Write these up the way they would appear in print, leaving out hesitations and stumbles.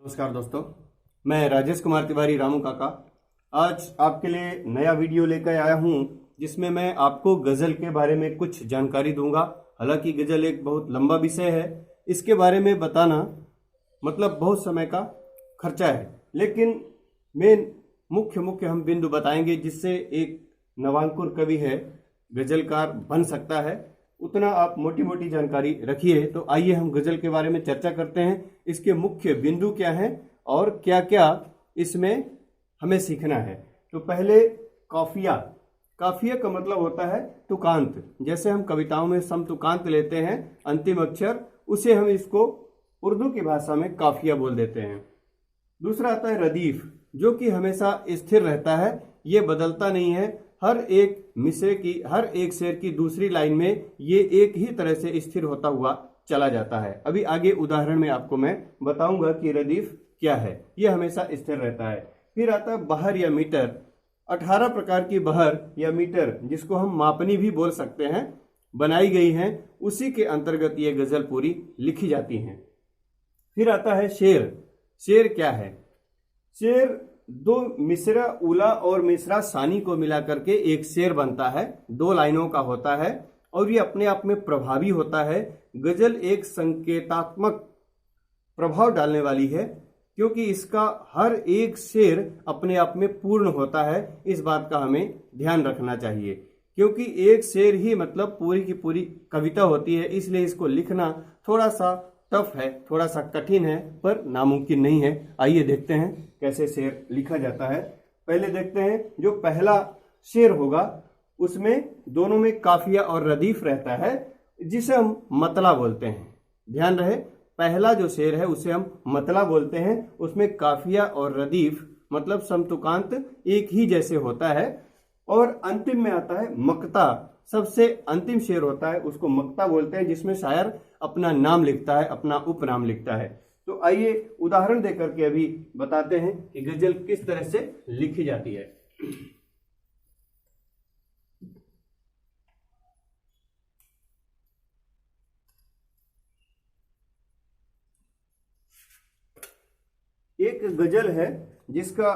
नमस्कार दोस्तों, मैं राजेश कुमार तिवारी रामू काका आज आपके लिए नया वीडियो लेकर आया हूं जिसमें मैं आपको गज़ल के बारे में कुछ जानकारी दूंगा। हालांकि गज़ल एक बहुत लंबा विषय है, इसके बारे में बताना मतलब बहुत समय का खर्चा है, लेकिन मेन मुख्य हम बिंदु बताएंगे जिससे एक नवांकुर कवि है, गज़लकार बन सकता है। उतना आप मोटी मोटी जानकारी रखिए। तो आइए हम गज़ल के बारे में चर्चा करते हैं, इसके मुख्य बिंदु क्या हैं और क्या क्या इसमें हमें सीखना है। तो पहले काफिया। काफिया का मतलब होता है तुकांत। जैसे हम कविताओं में समतुकांत लेते हैं अंतिम अक्षर, उसे हम इसको उर्दू की भाषा में काफिया बोल देते हैं। दूसरा आता है रदीफ, जो कि हमेशा स्थिर रहता है, ये बदलता नहीं है। हर एक मिसरे की, हर एक शेर की दूसरी लाइन में ये एक ही तरह से स्थिर होता हुआ चला जाता है। अभी आगे उदाहरण में आपको मैं बताऊंगा कि रदीफ क्या है। ये हमेशा स्थिर रहता है। फिर आता है बहर या मीटर। 18 प्रकार की बहर या मीटर, जिसको हम मापनी भी बोल सकते हैं, बनाई गई हैं। उसी के अंतर्गत ये गजल पूरी लिखी जाती हैं। फिर आता है शेर। शेर क्या है? शेर दो मिसरा उला और मिसरा सानी को मिला करके एक शेर बनता है, 2 लाइनों का होता है और ये अपने आप में प्रभावी होता है। गजल एक संकेतात्मक प्रभाव डालने वाली है, क्योंकि इसका हर एक शेर अपने आप में पूर्ण होता है। इस बात का हमें ध्यान रखना चाहिए, क्योंकि एक शेर ही मतलब पूरी की पूरी कविता होती है। इसलिए इसको लिखना थोड़ा सा टफ है, थोड़ा सा कठिन है, पर नामुमकिन नहीं है। आइए देखते हैं कैसे शेर लिखा जाता है। पहले देखते हैं जो पहला शेर होगा, उसमें दोनों में काफिया और रदीफ रहता है, जिसे हम मतला बोलते हैं। ध्यान रहे, पहला जो शेर है उसे हम मतला बोलते हैं। उसमें काफिया और रदीफ मतलब समतुकांत एक ही जैसे होता है। और अंतिम में आता है मक्ता। सबसे अंतिम शेर होता है, उसको मक्ता बोलते हैं, जिसमें शायर अपना नाम लिखता है, अपना उपनाम लिखता है। तो आइए उदाहरण देकर के अभी बताते हैं कि गजल किस तरह से लिखी जाती है। एक गजल है जिसका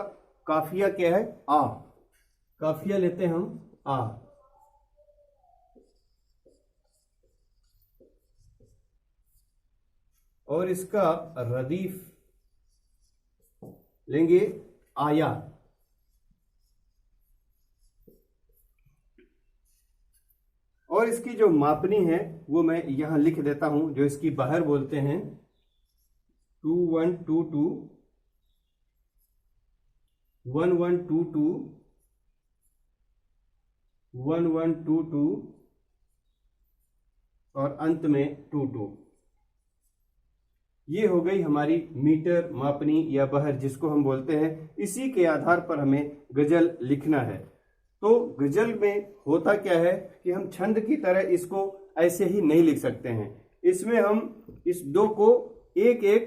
काफिया क्या है? आ। काफिया लेते हैं हम आ। और इसका रदीफ लेंगे आया। और इसकी जो मापनी है वो मैं यहां लिख देता हूं, जो इसकी बहर बोलते हैं 2122 1122 1122 और अंत में 22। ये हो गई हमारी मीटर, मापनी या बहर, जिसको हम बोलते हैं। इसी के आधार पर हमें गजल लिखना है। तो गजल में होता क्या है कि हम छंद की तरह इसको ऐसे ही नहीं लिख सकते हैं। इसमें हम इस दो को एक एक,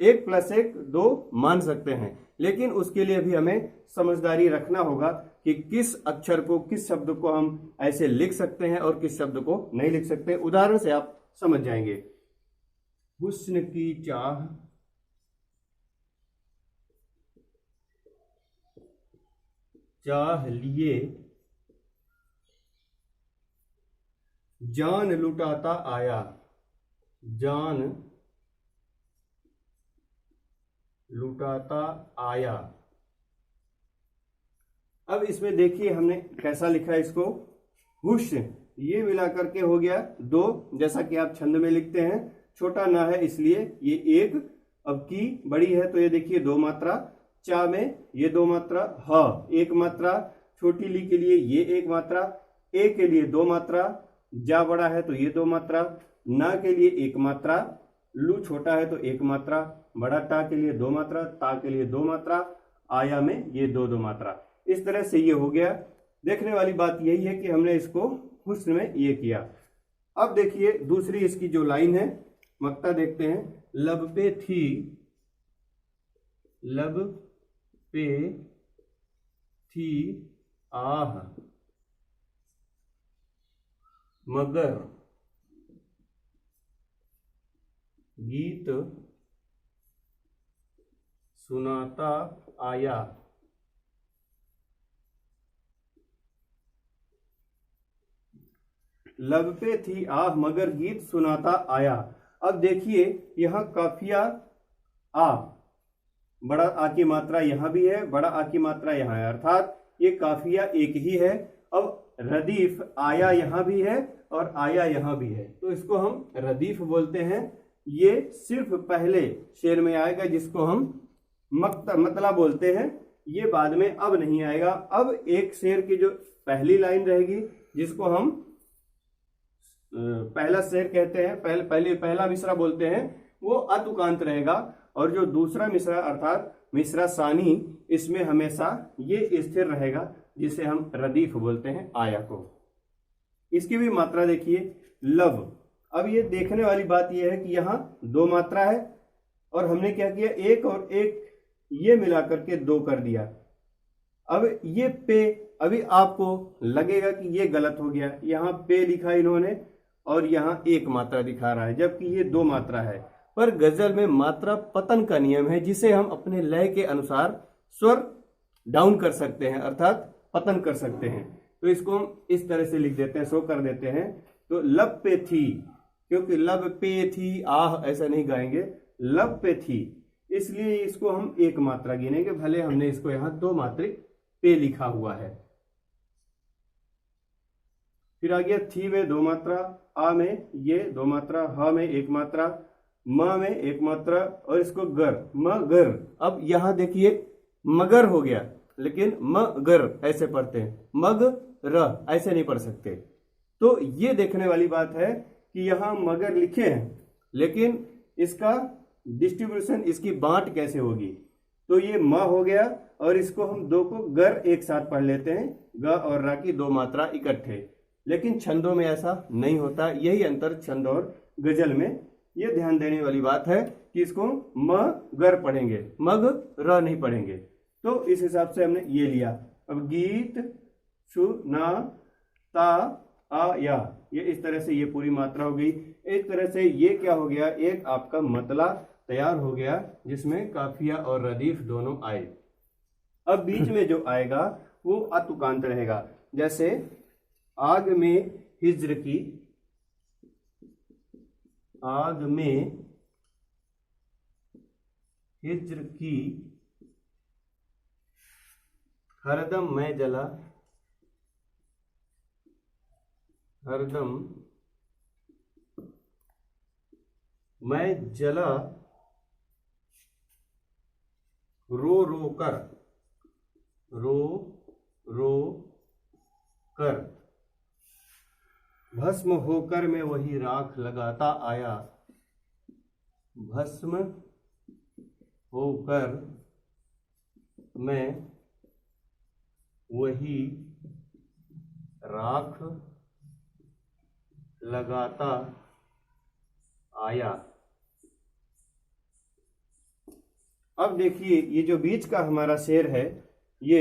1 + 1 2 मान सकते हैं, लेकिन उसके लिए भी हमें समझदारी रखना होगा कि किस अक्षर को, किस शब्द को हम ऐसे लिख सकते हैं और किस शब्द को नहीं लिख सकते। उदाहरण से आप समझ जाएंगे। हुस्न की चाह चाह लिए जान लुटाता आया, जान लुटाता आया। अब इसमें देखिए हमने कैसा लिखा है इसको। हुस्न ये मिला करके हो गया 2, जैसा कि आप छंद में लिखते हैं। छोटा ना है इसलिए ये 1। अब की बड़ी है तो ये देखिए 2 मात्रा। चा में ये 2 मात्रा, ह 1 मात्रा, छोटी ली के लिए ये 1 मात्रा, ए के लिए 2 मात्रा, जा बड़ा है तो ये 2 मात्रा, ना के लिए 1 मात्रा, लू छोटा है तो 1 मात्रा, बड़ा टा के लिए 2 मात्रा, ता के लिए 2 मात्रा, आया में ये 2 मात्रा। इस तरह से ये हो गया। देखने वाली बात यही है कि हमने इसको हुस्न में ये किया। अब देखिए दूसरी इसकी जो लाइन है, मक्ता देखते हैं। लब पे थी, लब पे थी आह, मगर गीत सुनाता आया। लब पे थी आह मगर गीत सुनाता आया। अब देखिए यहां काफिया आ, बड़ा आ की मात्रा यहां भी है, बड़ा आ की मात्रा यहां है, अर्थात ये काफिया एक ही है। अब रदीफ आया यहां भी है और आया यहां भी है, तो इसको हम रदीफ बोलते हैं। ये सिर्फ पहले शेर में आएगा जिसको हम मतला बोलते हैं, ये बाद में अब नहीं आएगा। अब एक शेर की जो पहली लाइन रहेगी जिसको हम पहला शेर कहते हैं, पहला मिसरा बोलते हैं, वो अतुकांत रहेगा। और जो दूसरा मिसरा अर्थात मिसरा सानी, इसमें हमेशा ये स्थिर रहेगा जिसे हम रदीफ बोलते हैं आया को। इसकी भी मात्रा देखिए लब। अब ये देखने वाली बात यह है कि यहाँ दो मात्रा है और हमने क्या किया, एक और एक ये मिलाकर के दो कर दिया। अब ये पे, अभी आपको लगेगा कि ये गलत हो गया, यहाँ पे लिखा इन्होंने और यहाँ एक मात्रा दिखा रहा है, जबकि ये दो मात्रा है। पर गजल में मात्रा पतन का नियम है, जिसे हम अपने लय के अनुसार स्वर डाउन कर सकते हैं, अर्थात पतन कर सकते हैं। तो इसको हम इस तरह से लिख देते हैं, शो कर देते हैं। तो लब पे थी, क्योंकि लब पे थी आह ऐसा नहीं गाएंगे, लब पे थी, इसलिए इसको हम एक मात्रा गिनेंगे, भले हमने इसको यहां दो मात्रिक पे लिखा हुआ है। फिर आ गया थी में दो मात्रा, आ में ये दो मात्रा, ह में एक मात्रा, म में एक मात्रा और इसको गर, मगर। अब यहां देखिए मगर हो गया, लेकिन मगर ऐसे पढ़ते हैं, मग र ऐसे नहीं पढ़ सकते। तो ये देखने वाली बात है कि यहां मगर लिखे हैं, लेकिन इसका डिस्ट्रीब्यूशन, इसकी बांट कैसे होगी। तो ये म हो गया और इसको हम दो को गर एक साथ पढ़ लेते हैं, ग और रा की दो मात्रा इकट्ठे। लेकिन छंदों में ऐसा नहीं होता, यही अंतर छंद और गजल में। ये ध्यान देने वाली बात है कि इसको म गर पढ़ेंगे, मग र नहीं पढ़ेंगे। तो इस हिसाब से हमने ये लिया। अब गीत सुनाता आया, ये इस तरह से ये पूरी मात्रा हो गई। एक तरह से ये क्या हो गया, एक आपका मतला तैयार हो गया जिसमें काफिया और रदीफ दोनों आए। अब बीच में जो आएगा वो अतुकांत रहेगा, जैसे आग में हिज्र की, आग में हिज्र की हरदम मैं जला, हरदम मैं जला, रो रो कर, रो रो कर, भस्म होकर मैं वही राख लगाता आया, भस्म होकर मैं वही राख लगाता आया। अब देखिए ये जो बीच का हमारा शेर है, ये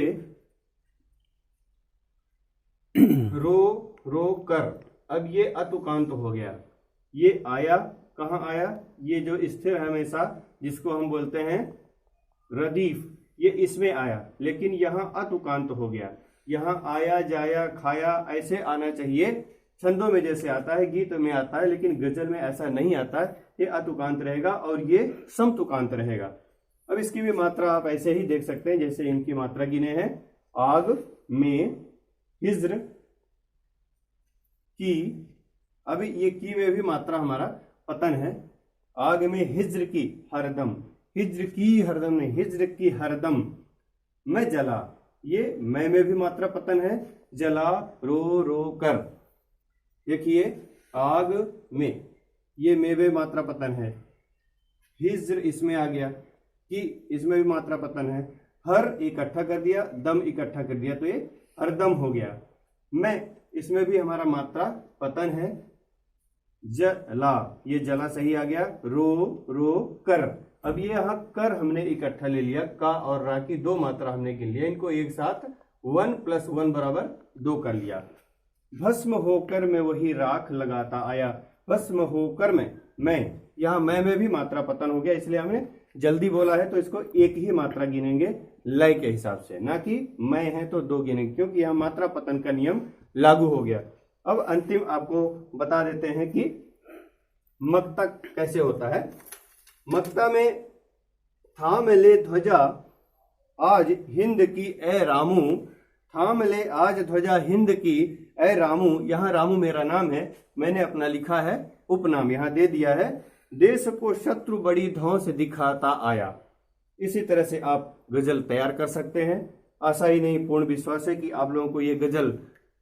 रो रो कर, अब ये अतुकांत हो गया। ये आया कहाँ आया, ये जो स्थिर है हमेशा जिसको हम बोलते हैं रदीफ, ये इसमें आया, लेकिन यहाँ अतुकांत हो गया। यहाँ आया जाया खाया ऐसे आना चाहिए, छंदों में जैसे आता है, गीत में आता है, लेकिन गजल में ऐसा नहीं आता है। ये अतुकांत रहेगा और ये समतुकांत रहेगा। अब इसकी भी मात्रा आप ऐसे ही देख सकते हैं जैसे इनकी मात्रा गिने हैं। आग में हिज्र की, अभी ये की में भी मात्रा हमारा पतन है। आग में हिज्र की हरदम, हिज्र की हरदम नहीं, हिज्र की हरदम मैं जला, ये मैं में भी मात्रा पतन है। जला रो रो कर, देखिए आग में, ये में भी मात्रा पतन है। हिज्र इसमें आ गया, कि इसमें भी मात्रा पतन है। हर इकट्ठा कर दिया, दम इकट्ठा कर दिया, तो ये हरदम हो गया। मैं, इसमें भी हमारा मात्रा पतन है। जला, ये जला सही आ गया। रो रो कर, अब ये यहाँ कर हमने इकट्ठा ले लिया, का और रा की दो मात्रा हमने गिन लिया, इनको एक साथ 1 + 1 = 2 कर लिया। भस्म होकर मैं वही राख लगाता आया, भस्म होकर मैं यहाँ मैं में भी मात्रा पतन हो गया, इसलिए हमने जल्दी बोला है तो इसको एक ही मात्रा गिनेंगे लय के हिसाब से, ना कि मैं है तो 2 गिनेंगे, क्योंकि यहां मात्रा पतन का नियम लागू हो गया। अब अंतिम आपको बता देते हैं कि मक्ता कैसे होता है। मक्ता में थाम ले ध्वजा आज हिंद की ए रामू, थाम ले आज ध्वजा हिंद की ए रामू। यहाँ रामू मेरा नाम है, मैंने अपना लिखा है उपनाम यहाँ दे दिया है। देश को शत्रु बड़ी धौंस दिखाता आया। इसी तरह से आप गजल तैयार कर सकते हैं। आशा ही नहीं पूर्ण विश्वास है कि आप लोगों को ये गजल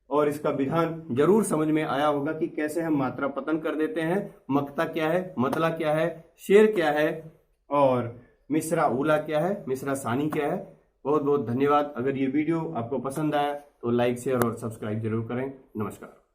और इसका विधान जरूर समझ में आया होगा कि कैसे हम मात्रा पतन कर देते हैं। मक्ता क्या है, मतला क्या है, शेर क्या है और मिश्रा उला क्या है, मिश्रा सानी क्या है। बहुत बहुत धन्यवाद। अगर ये वीडियो आपको पसंद आया तो लाइक शेयर और सब्सक्राइब जरूर करें। नमस्कार।